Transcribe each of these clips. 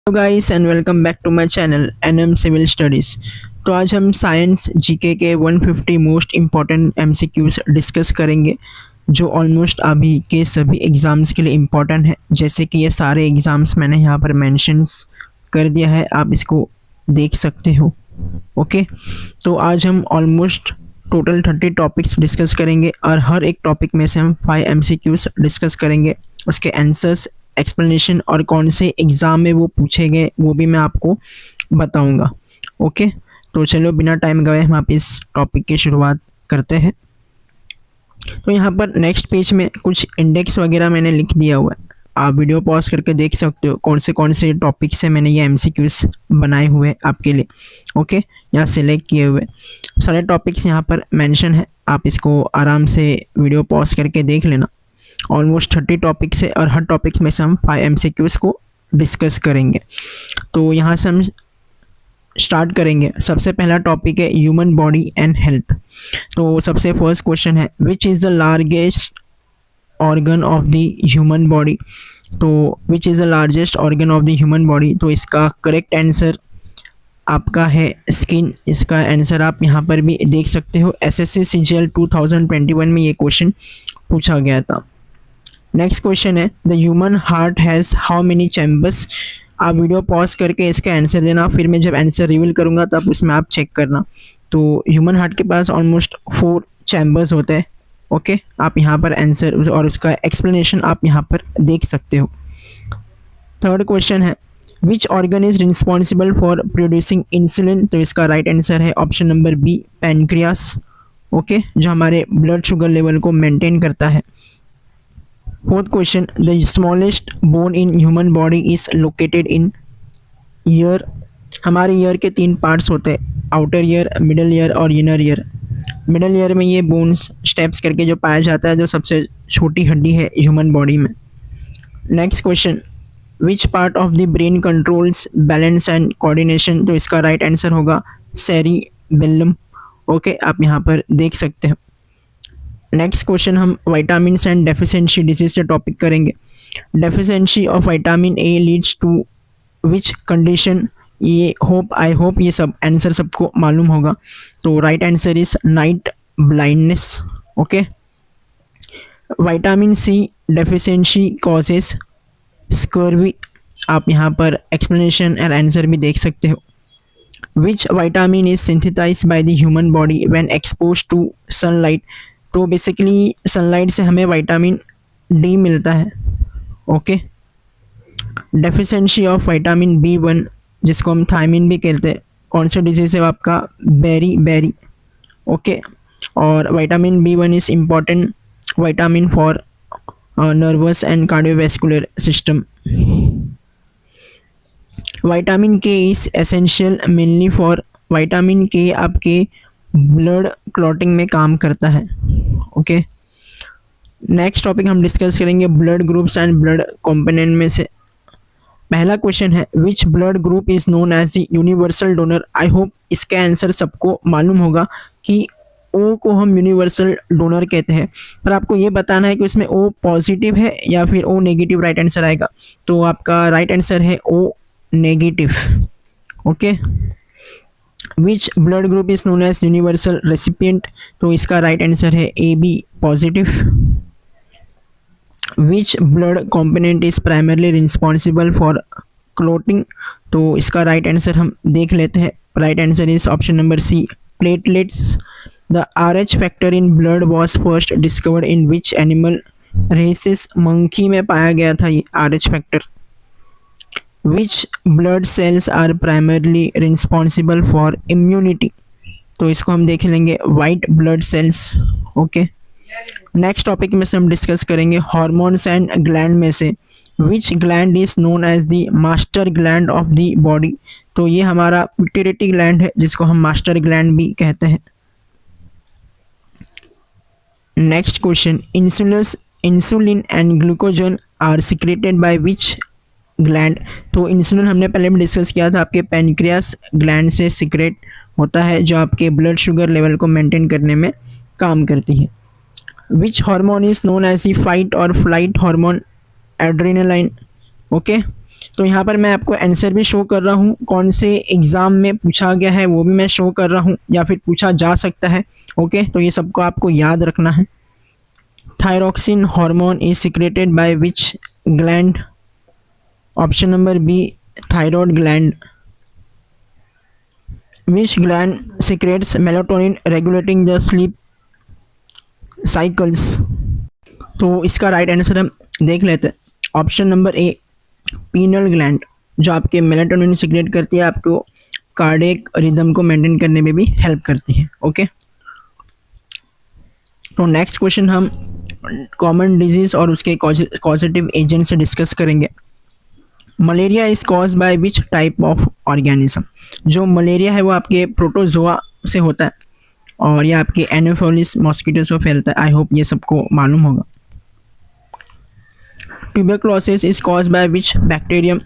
Hello guys and welcome back to my channel NM civil studies. तो आज हम science GK के 150 most important MCQs discuss करेंगे जो ऑलमोस्ट अभी के सभी एग्ज़ाम्स के लिए इम्पॉर्टेंट है। जैसे कि ये सारे एग्ज़ाम्स मैंने यहाँ पर मेंशंस कर दिया है, आप इसको देख सकते हो। ओके, तो आज हम ऑलमोस्ट टोटल 30 टॉपिक्स डिस्कस करेंगे और हर एक टॉपिक में से हम 5 एमसीक्यूज डिस्कस करेंगे। उसके आंसर्स, एक्सप्लेनेशन और कौन से एग्ज़ाम में वो पूछे गए वो भी मैं आपको बताऊंगा। ओके, तो चलो बिना टाइम गवाए हम आप इस टॉपिक की शुरुआत करते हैं। तो यहाँ पर नेक्स्ट पेज में कुछ इंडेक्स वगैरह मैंने लिख दिया हुआ है, आप वीडियो पॉज करके देख सकते हो कौन से टॉपिक से मैंने ये एमसीक्यूज बनाए हुए हैं आपके लिए। ओके, यहाँ सेलेक्ट किए हुए सारे टॉपिक्स यहाँ पर मेंशन है, आप इसको आराम से वीडियो पॉज करके देख लेना। ऑलमोस्ट 30 टॉपिक्स है और हर टॉपिक्स में से हम 5 एमसीक्यूज को डिस्कस करेंगे। तो यहाँ से हम स्टार्ट करेंगे। सबसे पहला टॉपिक है ह्यूमन बॉडी एंड हेल्थ। तो सबसे फर्स्ट क्वेश्चन है which is the largest organ of the human body. तो which is the largest organ of the human body, तो इसका करेक्ट आंसर आपका है स्किन। इसका आंसर आप यहाँ पर भी देख सकते हो, एसएससी सीजीएल 2021 में ये क्वेश्चन पूछा गया था। नेक्स्ट क्वेश्चन है the human heart has how many chambers. आप वीडियो पॉज करके इसका आंसर देना, फिर मैं जब आंसर रिवील करूँगा तब उसमें आप चेक करना। तो ह्यूमन हार्ट के पास ऑलमोस्ट 4 चैम्बर्स होते हैं। ओके, आप यहाँ पर आंसर और उसका एक्सप्लेनेशन आप यहाँ पर देख सकते हो। थर्ड क्वेश्चन है which organ is responsible for producing insulin. तो इसका राइट आंसर है option number B, pancreas. Okay, जो हमारे ब्लड शुगर लेवल को मेंटेन करता है। Fourth question the smallest bone in human body is located in ear. हमारे ईयर के 3 पार्ट्स होते हैं, आउटर ईयर, मिडल ईयर और इनर ईयर। मिडल ईयर में ये बोन्स स्टेप्स करके जो पाया जाता है, जो सबसे छोटी हड्डी है ह्यूमन बॉडी में। Next question which part of the brain controls balance and coordination. तो इसका राइट आंसर होगा सेरिबेलम। ओके, आप यहाँ पर देख सकते हो। नेक्स्ट क्वेश्चन हम विटामिन एंड डेफिशिएंसी डिजीज से टॉपिक करेंगे। Deficiency of vitamin A leads to which condition. ये आई होप ये सब आंसर सबको मालूम होगा। तो right answer is night blindness. Okay, vitamin C deficiency causes scurvy. आप यहाँ पर एक्सप्लेनेशन एंड आंसर भी देख सकते हो। Which vitamin is synthesized by the human body when exposed to sunlight. तो बेसिकली सनलाइट से हमें विटामिन डी मिलता है। Okay, deficiency of vitamin B1 जिसको हम थायमिन भी कहते हैं, कौन सा डिजीज है आपका, बेरी। ओके, और vitamin B1 is important vitamin for nervous and cardiovascular system. Vitamin K is essential mainly for. Vitamin K आपके ब्लड क्लॉटिंग में काम करता है। ओके, नेक्स्ट टॉपिक हम डिस्कस करेंगे blood groups and blood component में से। पहला क्वेश्चन है which blood group is known as the universal donor. I hope इसका आंसर सबको मालूम होगा कि ओ को हम यूनिवर्सल डोनर कहते हैं, पर आपको ये बताना है कि उसमें ओ पॉजिटिव है या फिर ओ नेगेटिव राइट आंसर आएगा। तो आपका राइट आंसर है O negative. Okay, which blood group is known as universal recipient. तो इसका राइट आंसर है A B, positive. Which blood component is primarily responsible for clotting. तो इसका राइट आंसर हम देख लेते हैं। Right answer is option number C, platelets. The RH factor in blood was first discovered in which animal. Rhesus monkey में पाया गया था ये RH factor. Which blood cells are primarily responsible for immunity. तो इसको हम देख लेंगे, white blood cells. Okay, next topic में से हम डिस्कस करेंगे हार्मोन्स एंड ग्लैंड में से which gland is known as the master gland of the body. तो ये हमारा पिट्यूटरी ग्लैंड है जिसको हम मास्टर ग्लैंड भी कहते हैं। Next question insulin and glucagon are secreted by which gland. तो इंसुलिन हमने पहले भी डिस्कस किया था, आपके पैनक्रियास ग्लैंड से सिक्रेट होता है, जो आपके ब्लड शुगर लेवल को मेंटेन करने में काम करती है। Which hormone is known as the fight or flight hormone, adrenaline. Okay, तो यहाँ पर मैं आपको आंसर भी शो कर रहा हूँ, कौन से एग्ज़ाम में पूछा गया है वो भी मैं शो कर रहा हूँ या फिर पूछा जा सकता है। ओके, तो ये सबको आपको याद रखना है। Thyroxine hormone is secreted by which gland? Option number B, thyroid gland. Which gland secretes melatonin regulating the sleep cycles? तो इसका राइट आंसर हम देख लेते हैं। Option number A, pineal gland, जो आपके मेलाटोनिन सिक्रेट करती है, आपको कार्डियक रिदम को मेंटेन करने में भी हेल्प करती है। ओके, तो नेक्स्ट क्वेश्चन हम कॉमन डिजीज और उसके कॉजेटिव एजेंट से डिस्कस करेंगे। Malaria is cause by which type of organism? जो मलेरिया है वो आपके प्रोटोजोआ से होता है और ये आपके एनोफिलिस मॉस्किटो से फैलता है। आई होप ये सबको मालूम होगा। Tuberculosis is cause by which bacterium?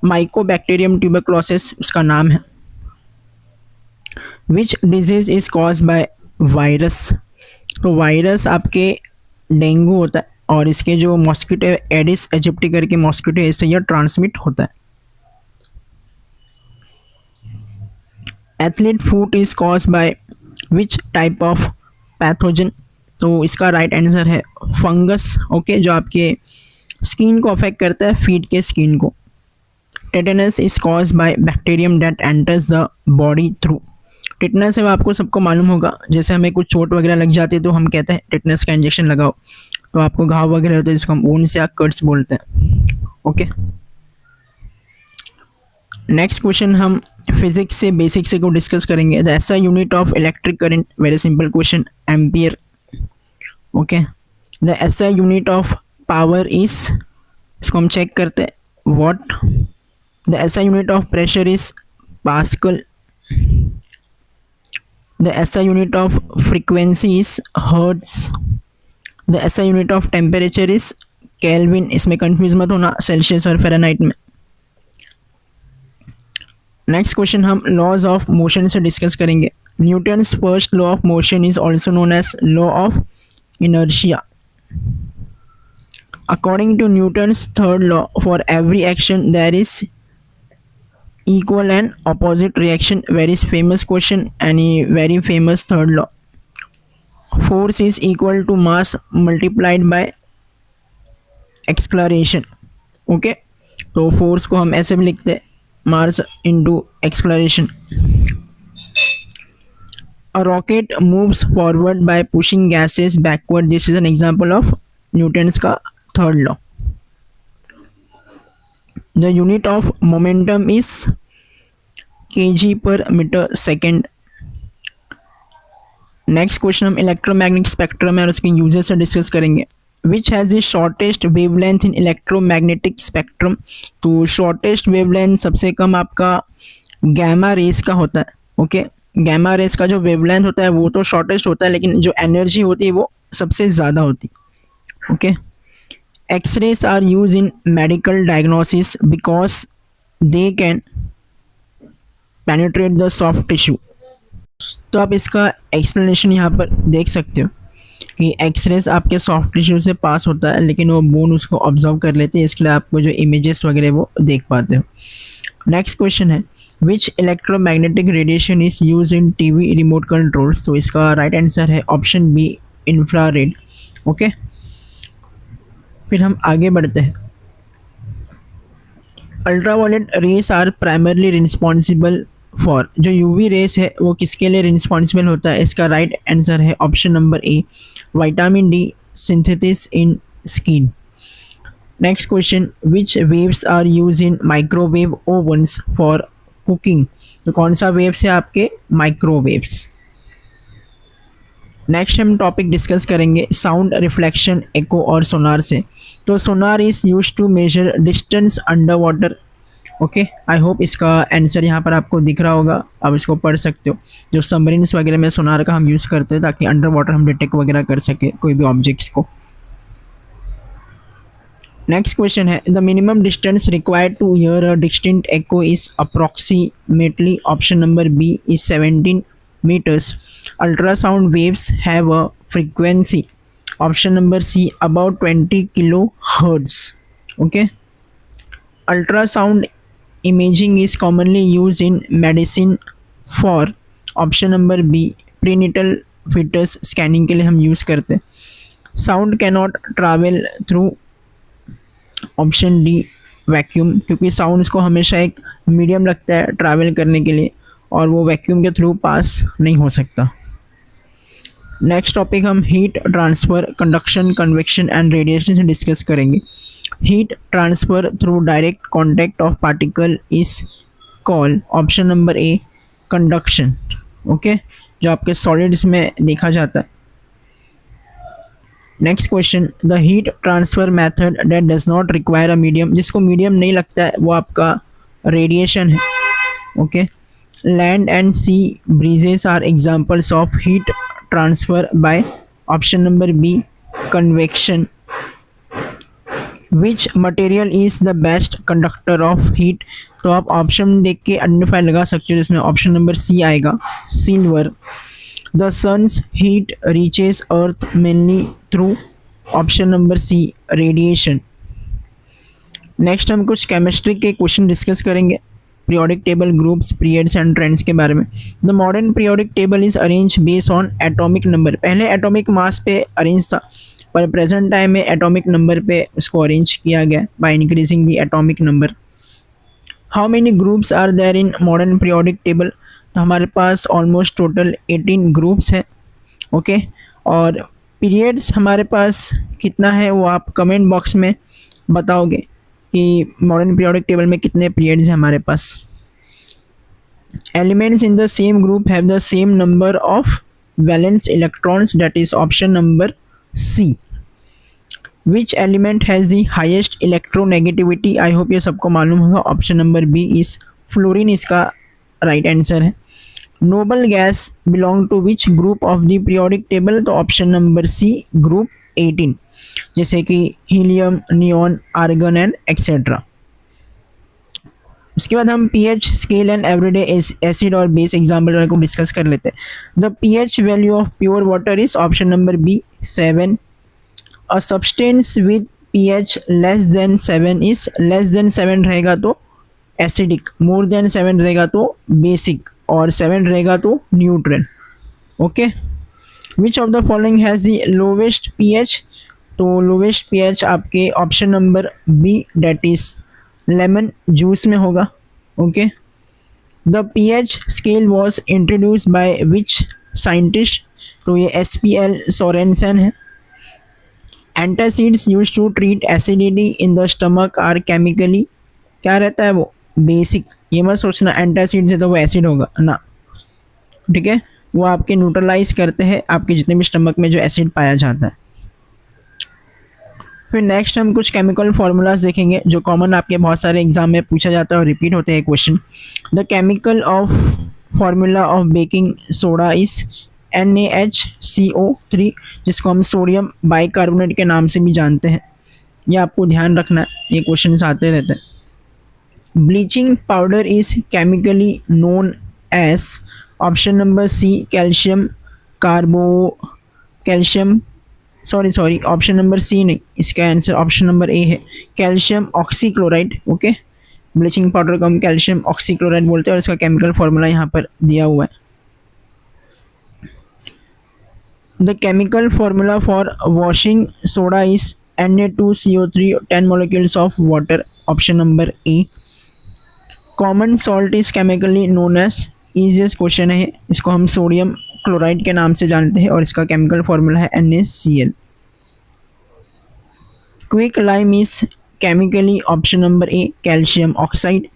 Mycobacterium tuberculosis उसका नाम है। Which disease is cause by virus? तो वायरस आपके डेंगू होता है और इसके जो मॉस्किटो एडिस एजिप्टी करके मॉस्किटो है, इससे यह ट्रांसमिट होता है। Athlete foot is cause by which type of pathogen? तो इसका राइट आंसर है फंगस। ओके, जो आपके स्किन को अफेक्ट करता है, फीट के स्किन को। Tetanus is cause by bacterium that enters the body through. Tetanus है वो आपको सबको मालूम होगा, जैसे हमें कुछ चोट वगैरह लग जाती है तो हम कहते हैं टिटनस का इंजेक्शन लगाओ, तो आपको घाव वगैरह होते हैं जिसको हम वुंड्स या कट्स बोलते हैं। ओके, नेक्स्ट क्वेश्चन हम फिजिक्स से बेसिक से को डिस्कस करेंगे। The SI unit of electric current, very simple question, ampere. Okay, the SI unit of power is, इसको हम चेक करते हैं, what. The SI unit of pressure is pascal. The SI unit of frequency is hertz. The SI unit of temperature is Kelvin. इसमें confuse मत होना Celsius और Fahrenheit में। Next question हम लॉज ऑफ मोशन से discuss करेंगे। Newton's first law of motion is also known as law of inertia. According to Newton's third law, for every action there is equal and opposite reaction. Very famous question, any very famous third law. Force is equal to mass multiplied by acceleration. Okay, तो force को हम ऐसे भी लिखते हैं, mass into acceleration. A rocket moves forward by pushing gases backward. This is an example of Newton's का third law. The unit of momentum is kg per meter second. Next question हम electromagnetic spectrum है और उसके uses से discuss करेंगे। Which has the shortest wavelength in electromagnetic spectrum? तो shortest wavelength सबसे कम आपका गैमा रेस का होता है। ओके, गैमा रेस का जो वेवलेंथ होता है वो तो शॉर्टेस्ट होता है, लेकिन जो एनर्जी होती है वो सबसे ज़्यादा होती है। Okay, X-rays are used in medical diagnosis because they can penetrate the soft tissue. तो आप इसका एक्सप्लेनेशन यहाँ पर देख सकते हो कि एक्सरेस आपके सॉफ्ट टिश्यू से पास होता है, लेकिन वो बोन उसको ऑब्जर्व कर लेते हैं, इसके लिए आपको जो इमेजेस वगैरह वो देख पाते हो। नेक्स्ट क्वेश्चन है which electromagnetic radiation is use in TV remote controls? तो इसका राइट आंसर है ऑप्शन बी, इंफ्रारेड। ओके, फिर हम आगे बढ़ते हैं। Ultraviolet rays are primarily responsible for, जो यूवी रेस है वो किसके लिए रिस्पॉन्सिबल होता है? इसका राइट आंसर है option number A, vitamin D synthesis in skin. Next question, which waves are use in microwave ovens for cooking? तो कौन सा वेव्स है आपके? माइक्रोवेव्स। नेक्स्ट हम टॉपिक डिस्कस करेंगे साउंड रिफ्लेक्शन, एको और सोनार से। तो sonar is use to measure distance under water. Okay, I hope इसका आंसर यहाँ पर आपको दिख रहा होगा, आप इसको पढ़ सकते हो। जो सबमरीन्स वगैरह में सोनार का हम यूज़ करते हैं ताकि अंडर वाटर हम डिटेक्ट वगैरह कर सके कोई भी ऑब्जेक्ट्स को। नेक्स्ट क्वेश्चन है the minimum distance required to hear a distinct echo is approximately, option number B is 17 meters. Ultrasound waves have a frequency, option number C, about 20 kilohertz. Okay, ultrasound imaging is commonly use in medicine for option number B prenatal foetus scanning के लिए हम use करते हैं। Sound cannot travel through option D vacuum, क्योंकि sounds को हमेशा एक medium लगता है ट्रैवल करने के लिए और वो वैक्यूम के थ्रू पास नहीं हो सकता। नेक्स्ट टॉपिक हम heat transfer, conduction, convection and radiation से डिस्कस करेंगे। Heat transfer through direct contact of particle is called option number A conduction. Okay, जो आपके सॉलिड्स में देखा जाता है। Next question, the heat transfer method that does not require a medium, जिसको medium नहीं लगता है वो आपका रेडिएशन है। Okay, land and sea breezes are examples of heat transfer by option number B convection. Which material is the best conductor of heat, तो आप option देख के आइडेंटिफाई लगा सकते हो, जिसमें ऑप्शन नंबर सी आएगा silver. The sun's heat reaches earth mainly through option number C radiation. Next हम कुछ केमिस्ट्री के क्वेश्चन डिस्कस करेंगे, periodic table, groups, periods and trends के बारे में। The modern periodic table is arrange based on atomic number, पहले atomic mass पे arrange था पर प्रेजेंट टाइम में एटॉमिक नंबर पे उसको अरेंज किया गया by increasing the atomic number. How many groups are there in modern periodic table, तो हमारे पास ऑलमोस्ट टोटल 18 ग्रुप्स हैं। ओके, और पीरियड्स हमारे पास कितना है वो आप कमेंट बॉक्स में बताओगे कि मॉडर्न पीरियोडिक टेबल में कितने पीरियड्स हैं हमारे पास। Elements in the same group have the same number of valence electrons, that is option number C. Which element has the highest electronegativity, I hope ये सबको मालूम होगा, option number B is fluorine इसका right answer है। Noble gas belong to which group of the periodic table, तो option number C group 18, जैसे कि helium, neon, argon and etcetera. उसके बाद हम pH scale and everyday acid और base example को डिस्कस कर लेते हैं। The pH value of pure water is option number B 7। A substance with pH less than 7 is, less than 7 रहेगा तो एसिडिक, मोर देन 7 रहेगा तो बेसिक और 7 रहेगा तो neutral. Okay, which of the following has the lowest pH, तो lowest pH आपके option number B that is lemon juice में होगा। Okay, the pH scale was introduce by which scientist, तो ये SPL सोरेनसन है। Antacids use to treat acidity in the stomach are chemically, क्या रहता है वो बेसिक, ये मत सोचना एंटासिड से तो वो एसिड होगा ना, ठीक है, वो आपके न्यूट्रलाइज करते हैं आपके जितने भी स्टमक में जो एसिड पाया जाता है। फिर नेक्स्ट हम कुछ केमिकल फार्मूलाज देखेंगे जो कॉमन आपके बहुत सारे एग्जाम में पूछा जाता है और रिपीट होते हैं question. The chemical of formula of baking soda is NaHCO3, जिसको हम सोडियम बाइकार्बोनेट के नाम से भी जानते हैं, ये आपको ध्यान रखना है, ये क्वेश्चन आते रहते हैं। Bleaching powder is chemically known as, option number C calcium option number C नहीं, इसका आंसर ऑप्शन नंबर ए है calcium oxychloride. Okay, bleaching powder को हम कैल्शियम ऑक्सीक्लोराइड बोलते हैं और इसका केमिकल फार्मूला यहाँ पर दिया हुआ है। The chemical formula for washing soda is Na2CO3 10 molecules of water, option number A. Common salt is chemically known as, easiest question है, इसको हम सोडियम क्लोराइड के नाम से जानते हैं और इसका केमिकल फार्मूला है NaCl। Quick lime is chemically option number A calcium oxide.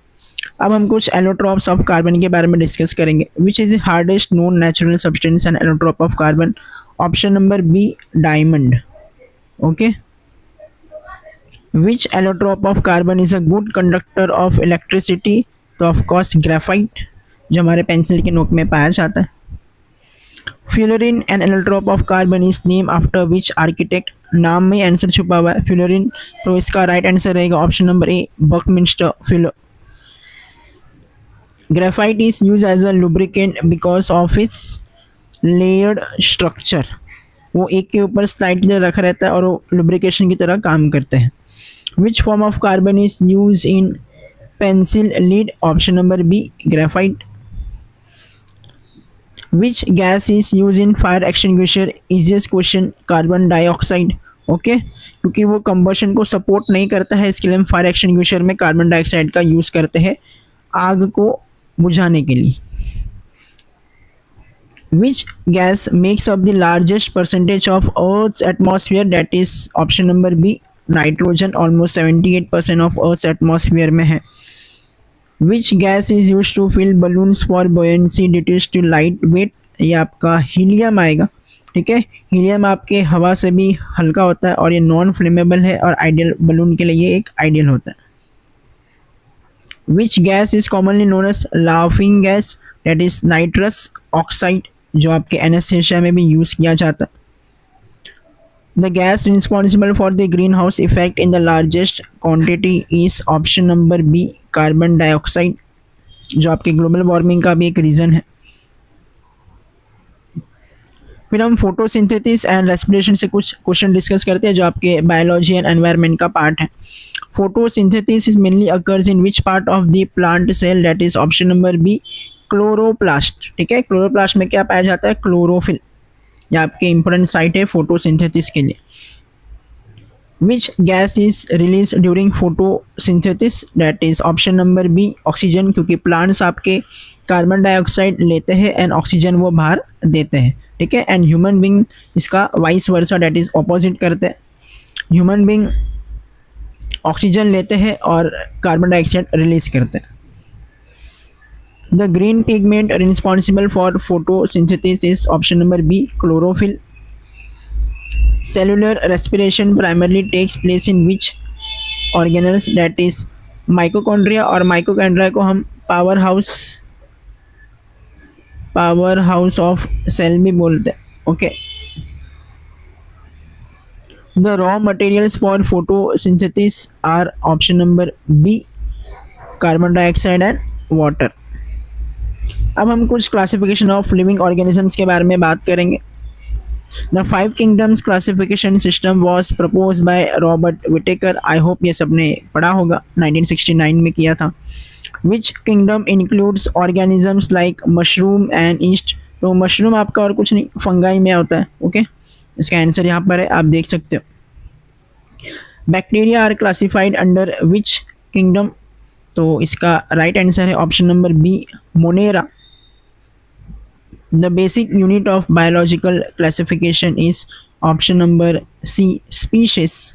अब हम कुछ एलोट्रॉप्स ऑफ कार्बन के बारे में डिस्कस करेंगे। Which is the hardest known natural substance and allotrope of carbon, option number B diamond. Okay, which allotrope of carbon is a good conductor of electricity, तो of course graphite, जो हमारे pencil के नोक में पाया जाता है। Fullerene an allotrope of carbon is name after which architect, नाम में आंसर छुपा हुआ है फ्लोरीन, तो इसका राइट आंसर रहेगा option number A Buckminster फिलो। Graphite is use as a lubricant because of its layered structure, वो एक के ऊपर स्लाइडली रखा रहता है और वो लुब्रिकेशन की तरह काम करते हैं। Which form of carbon is used in pencil lead? Option number B, graphite. Which gas is used in fire extinguisher? Easiest question, carbon dioxide. Okay, क्योंकि वो कंबशन को सपोर्ट नहीं करता है, इसके लिए हम फायर एक्सटिंग्विशर में कार्बन डाइऑक्साइड का यूज़ करते हैं आग को बुझाने के लिए. Which gas makes up the largest percentage of Earth's atmosphere? That is option number B, nitrogen. Almost 78% of Earth's atmosphere में है. Which gas is used to fill balloons for buoyancy due to light weight? ये आपका helium आएगा. ठीक है, helium आपके हवा से भी हल्का होता है और ये नॉन फ्लेमेबल है और आइडियल बलून के लिए ये एक आइडियल होता है. Which gas is commonly known as laughing gas? That is nitrous oxide, जो आपके एनेस्थेसिया में भी यूज़ किया जाता है. The gas responsible for the greenhouse effect in the largest quantity is option number B, carbon dioxide, जो आपके global warming का भी एक रीज़न है. फिर हम फोटोसिंथेसिस एंड रेस्पिरेशन से कुछ क्वेश्चन डिस्कस करते हैं जो आपके बायोलॉजी एंड एनवायरनमेंट का पार्ट है. Photosynthesis mainly occurs in which part of the plant cell? That is option number B, chloroplast. ठीक है, क्लोरोप्लास्ट में क्या पाया जाता है? क्लोरोफिल. यह आपके इंपॉर्टेंट साइट है फोटोसिंथेसिस के लिए. Which gas is release during photosynthesis? That is option number B, oxygen, क्योंकि प्लांट्स आपके कार्बन डाइऑक्साइड लेते हैं एंड ऑक्सीजन वो बाहर देते हैं. ठीक है, एंड ह्यूमन बींग इसका vice versa, that is opposite करते हैं. ह्यूमन बींग ऑक्सीजन लेते हैं और कार्बन डाइऑक्साइड रिलीज करते हैं. The green pigment responsible for photosynthesis is option number B, chlorophyll. Cellular respiration primarily takes place in which organelles? That is mitochondria, और mitochondria को हम पावर हाउस ऑफ सेल भी बोलते हैं. Okay, the raw materials for photosynthesis are option number B, carbon dioxide and water. अब हम कुछ classification of living organisms के बारे में बात करेंगे. The 5 kingdoms classification system was propose by Robert Whittaker. I hope ये सबने पढ़ा होगा, 1969 में किया था. Which kingdom includes organisms like mushroom and yeast? तो मशरूम आपका और कुछ नहीं, फंगाई में होता है. ओके, इसका आंसर यहाँ पर है, आप देख सकते हो. Bacteria are classified under which kingdom? तो इसका राइट आंसर है option number B, Monera. The basic unit of biological classification is option number C, species.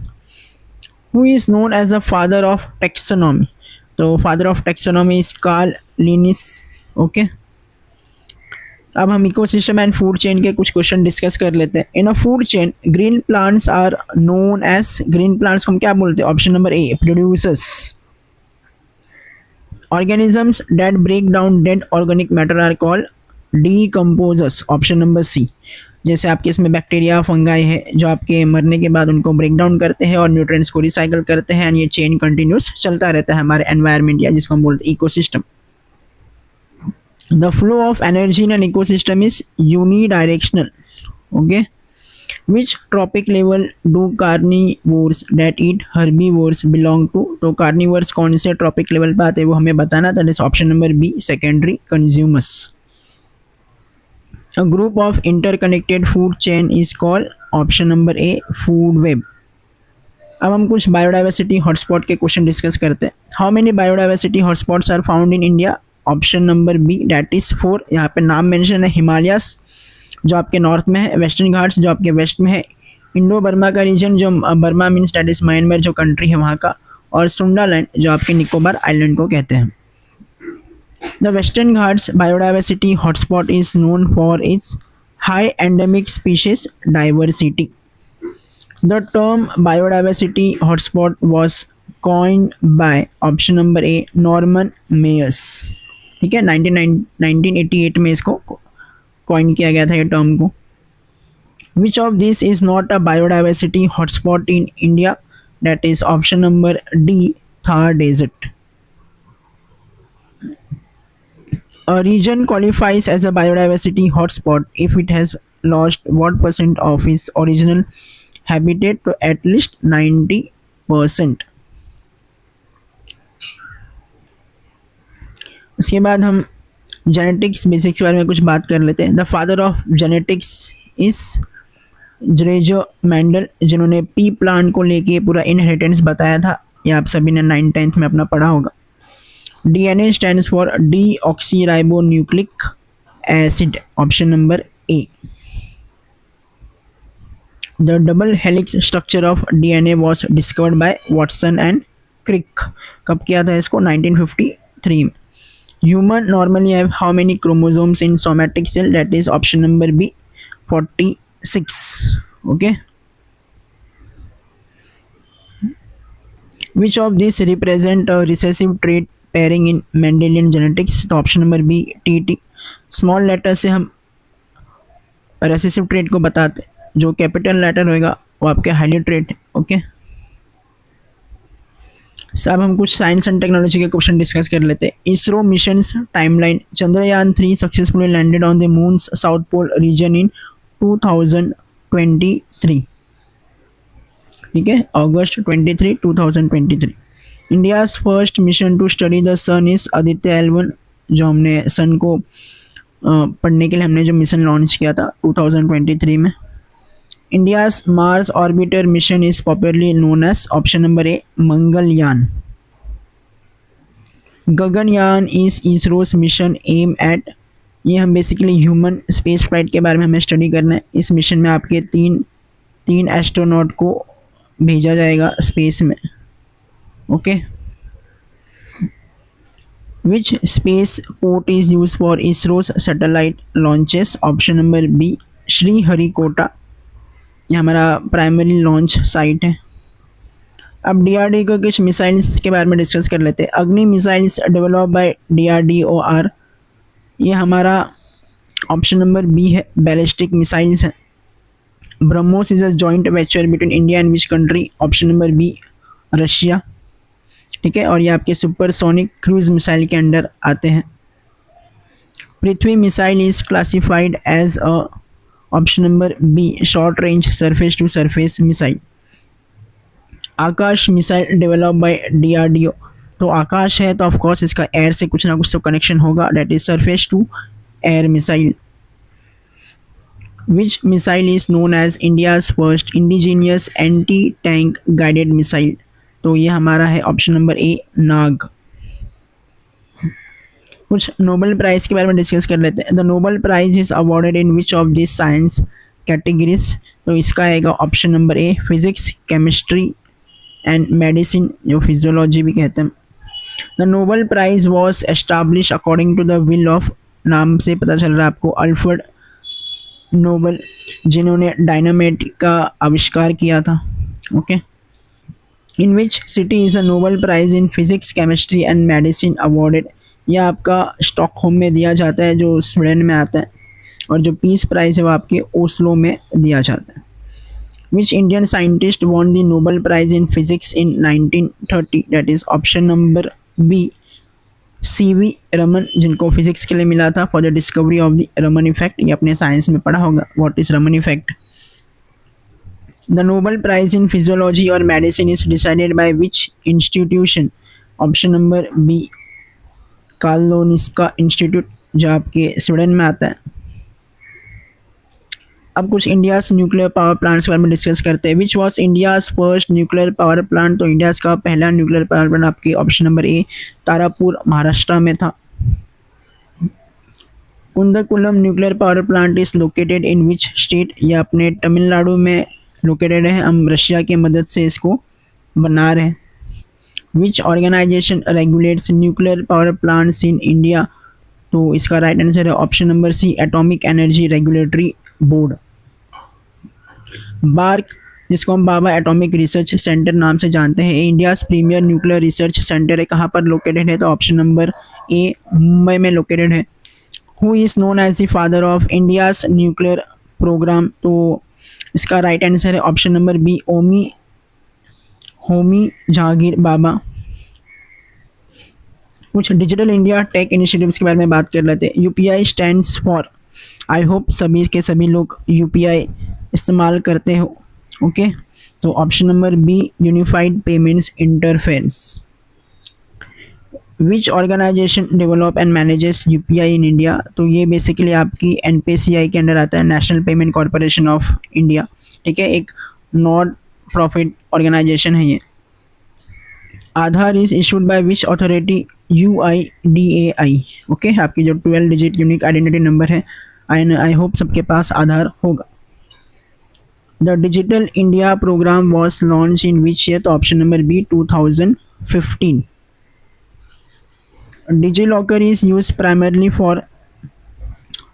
Who is known as the father of taxonomy? तो father of taxonomy is Carl Linnaeus. Okay, अब हम ecosystem and food chain के कुछ question discuss कर लेते हैं. In a food chain green plants are known as, green plants को हम क्या बोलते हैं? Option number A, producers. Organisms that break down dead organic matter are called decomposers. Option number C. जैसे आपके इसमें बैक्टीरिया, फंगाई है जो आपके मरने के बाद उनको ब्रेक डाउन करते हैं और न्यूट्रिएंट्स को रिसाइकल करते हैं एंड ये चेन कंटिन्यूस चलता रहता है हमारे एनवायरनमेंट या जिसको हम बोलते हैं ecosystem. The flow of energy in an ecosystem is unidirectional. Okay, which trophic level do carnivores that eat herbivores belong to? तो कार्निवर्स कौन से ट्रॉपिक लेवल पे आते हैं वो हमें बताना. That is option number B, secondary consumers. A group of interconnected food chain is called option number A, food web. अब हम कुछ बायोडाइवर्सिटी हॉटस्पॉट के क्वेश्चन डिस्कस करते हैं. How many biodiversity hotspots are found in India? Option number B, that is 4. यहाँ पे नाम mention है, हिमालयस जो आपके नॉर्थ में है, वेस्टर्न घाट्स जो आपके वेस्ट में है, इंडो बर्मा का रीजन जो Burma means that is Myanmar जो कंट्री है वहाँ का, और सुंडालैंड जो आपके निकोबार आइलैंड को कहते हैं. The Western Ghats biodiversity hotspot is known for its high endemic species diversity. The term biodiversity hotspot was coined by option number A, Norman Maiers. ठीक है, 1988 में इसको कॉइन किया गया था ये टर्म को. Which of this is not a biodiversity hotspot in India? That is option number D, Thar Desert. A region qualifies as a biodiversity hotspot if it has lost what percent of its original habitat to at least 90%. उसके बाद हम genetics basics के बारे में कुछ बात कर लेते हैं। The father of genetics is जेरेजो मेंडल, जिन्होंने पी प्लांट को लेके पूरा इनहेरिटेंस बताया था। ये आप सभी ने 9th-10th में अपना पढ़ा होगा। DNA stands for deoxyribonucleic acid, option number A. The double helix structure of DNA was discovered by Watson and Crick. कब किया था इसको? 1953 में। Human normally have how many chromosomes in somatic cell? That is option number B, 46। Okay, which of this represent a recessive trait pairing in Mendelian genetics? तो option number B, TT। Small letter से हम recessive trait को बताते हैं, जो capital letter होएगा वो आपके हाईली ट्रेट है। ओके, सब हम कुछ साइंस एंड टेक्नोलॉजी के क्वेश्चन डिस्कस कर लेते हैं। ISRO missions timeline. Chandrayaan 3 successfully landed on the moon's south pole region in 2023। ठीक है, अगस्त 23, 2023। India's first mission to study the sun is Aditya L1, जो हमने सन को पढ़ने के लिए हमने जो मिशन लॉन्च किया था 2023 में। India's Mars orbiter mission is popularly known as, option number A, Mangalyaan. Gaganyaan is ISRO's mission aimed at. ये हम बेसिकली ह्यूमन स्पेस फ्लाइट के बारे में हमें स्टडी करना है। इस मिशन में आपके तीन एस्ट्रोनॉट को भेजा जाएगा स्पेस में। Okay, which space port is use for ISRO's satellite launches? Option number B, Sriharikota. ये हमारा प्राइमरी लॉन्च साइट है। अब DRDO के कुछ मिसाइल्स के बारे में डिस्कस कर लेते हैं। अग्नि मिसाइल्स डेवलप बाय DRDOR, ये हमारा ऑप्शन नंबर बी है, बैलिस्टिक मिसाइल्स है। BrahMos is a joint venture between India and which country? Option number B, Russia. ठीक है, और ये आपके सुपरसोनिक क्रूज मिसाइल के अंडर आते हैं। Prithvi missile is classified as a, option number B, short range surface to surface missile. Akash missile develop by DRDO, तो आकाश है तो ऑफकोर्स इसका एयर से कुछ ना कुछ तो कनेक्शन होगा, that is surface to air missile. Which missile is known as India's first indigenous anti tank guided missile? तो ये हमारा है ऑप्शन नंबर ए, नाग। कुछ नोबेल प्राइज के बारे में डिस्कस कर लेते हैं। The Nobel prize is awarded in which of this science categories? तो इसका आएगा option number A, physics, chemistry and medicine, जो फिजियोलॉजी भी कहते हैं। The Nobel prize was establish according to the will of, नाम से पता चल रहा है आपको, अल्फ्रेड नोबेल, जिन्होंने डायनामाइट का आविष्कार किया था। Okay, in which city is a Nobel prize in physics, chemistry and medicine awarded? यह आपका स्टॉकहोम में दिया जाता है, जो स्वीडन में आता है, और जो पीस प्राइज है वो आपके ओस्लो में दिया जाता है। Which Indian scientist won the Nobel prize in physics in 1930? That is option number B, CV Raman, जिनको फिजिक्स के लिए मिला था for the discovery of the Raman effect. ये अपने साइंस में पढ़ा होगा, what is Raman effect. The Nobel prize in physiology और medicine is decided by which institution? Option number B, Karolinska institute, जो आपके स्वीडन में आता है। अब कुछ इंडियाज न्यूक्लियर पावर प्लांट्स के बारे में डिस्कस करते हैं। Which was India's first nuclear power plant? तो इंडियाज का पहला न्यूक्लियर पावर प्लांट आपके option number A, Tarapur, Maharashtra में था। Kudankulam nuclear power plant is located in which state? ये अपने तमिलनाडु में लोकेटेड है। हम रशिया की मदद से इसको बना रहे हैं। Which organisation regulates nuclear power plants in India? तो इसका राइट आंसर है option number C, atomic energy regulatory board. BARC, जिसको हम बाबा एटॉमिक रिसर्च सेंटर नाम से जानते हैं, India premier nuclear research centre है। कहाँ पर लोकेटेड है? तो ऑप्शन नंबर ए, मुंबई में लोकेटेड है। Who is known as the father of India's nuclear programme? तो इसका राइट आंसर है option number B, Homi Jehangir Bhabha. कुछ डिजिटल इंडिया टेक इनिशिएटिव्स के बारे में बात कर लेते हैं। UPI stands for, I hope सभी के सभी लोग UPI इस्तेमाल करते हो। ओके, तो option number B, unified payments interface. Which organisation develop and manages UPI in India, तो ये बेसिकली आपकी एनपीसीआई के अंडर आता है, national payment corporation of India, ठीक है, एक नॉन प्रॉफिट ऑर्गेनाइजेशन है ये। Aadhaar is issued by which authority, UIDAI, okay, आपकी जो 12 डिजिट यूनिक आइडेंटिटी नंबर है, आई होप सबके पास आधार होगा। The digital India programme was launch in which year, तो option number B 2015। DigiLocker is use primarily for,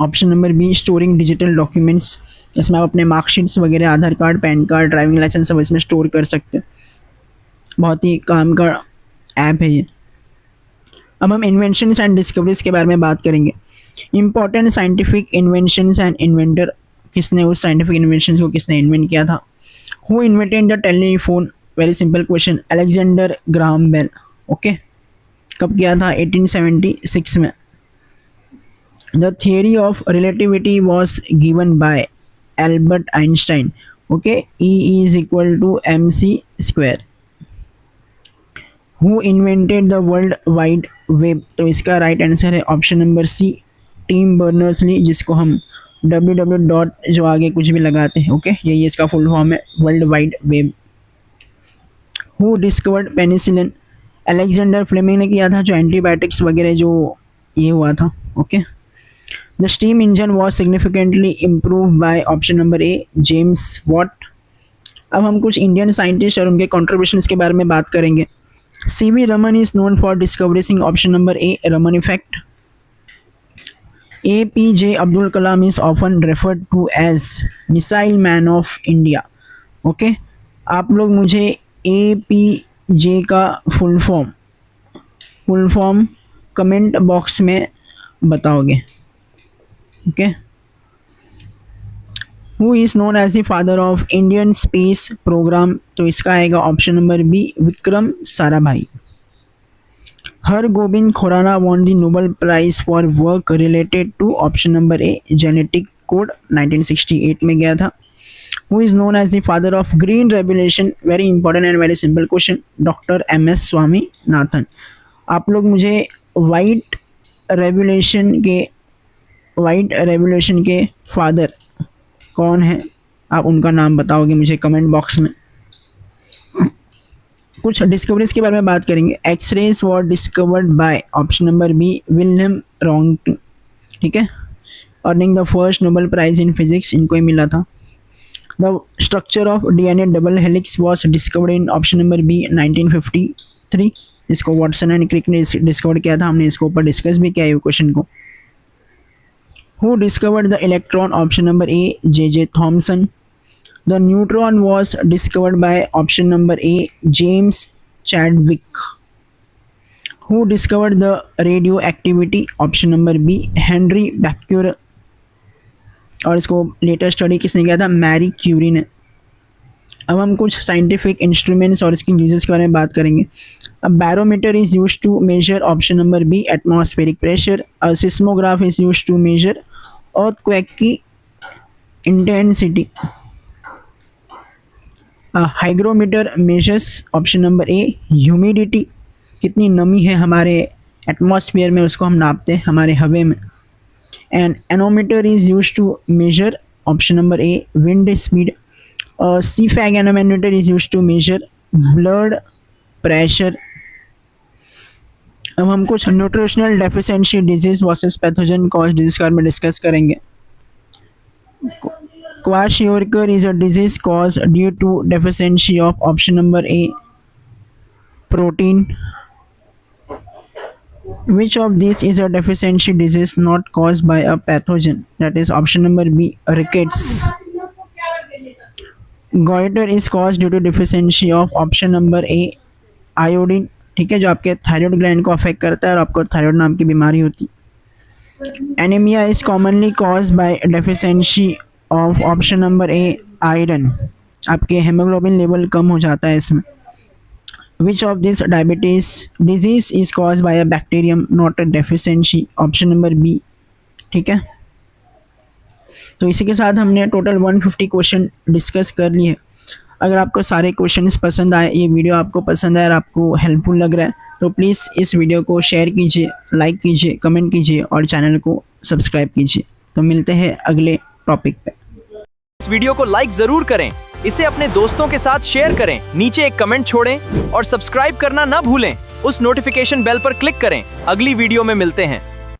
option number B storing digital documents, इसमें आप अपने मार्कशीट्स वगैरह, Aadhaar card, PAN card, driving licence सब इसमें स्टोर कर सकते हैं, बहुत ही काम का ऐप है ये। अब हम इन्वेंशंस एंड डिस्कवरीज के बारे में बात करेंगे। Important scientific inventions and inventor, किसने उस साइंटिफिक इन्वेंशंस को किसने इन्वेंट किया था। Who invented the telephone, very simple question, Alexander Graham Bell, okay, कब किया था, 1876 में। The theory of relativity was given by Albert Einstein, okay, E is equal to mc²। Who invented the world wide web, तो इसका right answer है option number C, Tim Berners-Lee, जिसको हम www. जो आगे कुछ भी लगाते हैं, ओके, यही इसका फुल फॉर्म है, world wide web. Who discovered penicillin, Alexander Fleming ने किया था, जो एंटीबायोटिक्स वगैरह जो ये हुआ था, okay. The steam engine was significantly improve bye, option number A, James Watt. अब हम कुछ इंडियन साइंटिस्ट और उनके कॉन्ट्रीब्यूशंस के बारे में बात करेंगे। C.V. Raman is known for discovering, option number A, Raman effect. APJ Abdul Kalam is often referred to as missile man of India, okay, आप लोग मुझे APJ का फुल फॉर्म कमेंट बॉक्स में बताओगे, okay. Who is known as the father of Indian space programme, तो इसका आएगा option number B, Vikram Sarabhai. Har Gobind Khorana won the Nobel prize for work related to, option number A, genetic code, 1968 में गया था। Who is known as the father of green revolution, very important and very simple question, doctor MS Swaminathan. आप लोग मुझे white revolution के father कौन है, आप उनका नाम बताओगे मुझे कमेंट बॉक्स में। कुछ डिस्कवरीज के बारे में बात करेंगे। X-rays were discovered by, option number B, William Roentgen, ठीक है, earning the first Nobel prize in physics, इनको ही मिला था। The structure of DNA double helix was discovered in, option number B, 1953, इसको वॉटसन एंड क्रिक ने discover किया था, हमने इसको ऊपर डिस्कस भी किया है क्वेश्चन को। Who discovered the electron, option number A, J.J. Thomson. The neutron was discovered by, option number A, James Chadwick. Who discovered the radioactivity, option number B, Henry Becquerel. और इसको लेटर स्टडी किसने किया था, Marie Curie ने। अब हम कुछ scientific instruments और इसकी यूजेस के बारे में बात करेंगे। A barometer is used to measure, option number B, atmospheric pressure. A seismograph is used to measure earthquake की intensity. A hygrometer measures, option number A, humidity, कितनी नमी है हमारे एटमॉस्फेयर में, उसको हम नापते हैं हमारे हवे में। And anemometer is used to measure, option number A, wind speed. CFAG anemometer is used to measure blood pressure. अब हम कुछ nutritional deficiency disease versus pathogen cause disease के बारे में डिस्कस करेंगे। Kwashiorkor is a disease cause due to deficiency of, option number A, protein. Which of these is a deficiency disease not caused by a pathogen? That is option number B, rickets. Goiter is caused due to deficiency of, option number A, iodine, ठीक है, जो आपके thyroid gland को affect करता है और आपको thyroid नाम की बीमारी होती है। Anaemia is commonly caused by deficiency of, option number A, iron, आपके हेमोग्लोबिन लेवल कम हो जाता है इसमें। Which of this disease is caused by a bacterium, not a deficiency, option number B, ठीक है। तो इसी के साथ हमने टोटल 150 क्वेश्चन डिस्कस कर लिए। अगर आपको सारे क्वेश्चंस पसंद आए, ये वीडियो आपको पसंद आए और आपको हेल्पफुल लग रहा है, तो प्लीज़ इस वीडियो को शेयर कीजिए, लाइक कीजिए, कमेंट कीजिए और चैनल को सब्सक्राइब कीजिए। तो मिलते हैं अगले टॉपिक पे। इस वीडियो को लाइक जरूर करें, इसे अपने दोस्तों के साथ शेयर करें, नीचे एक कमेंट छोड़ें और सब्सक्राइब करना ना भूलें। उस नोटिफिकेशन बेल पर क्लिक करें। अगली वीडियो में मिलते हैं।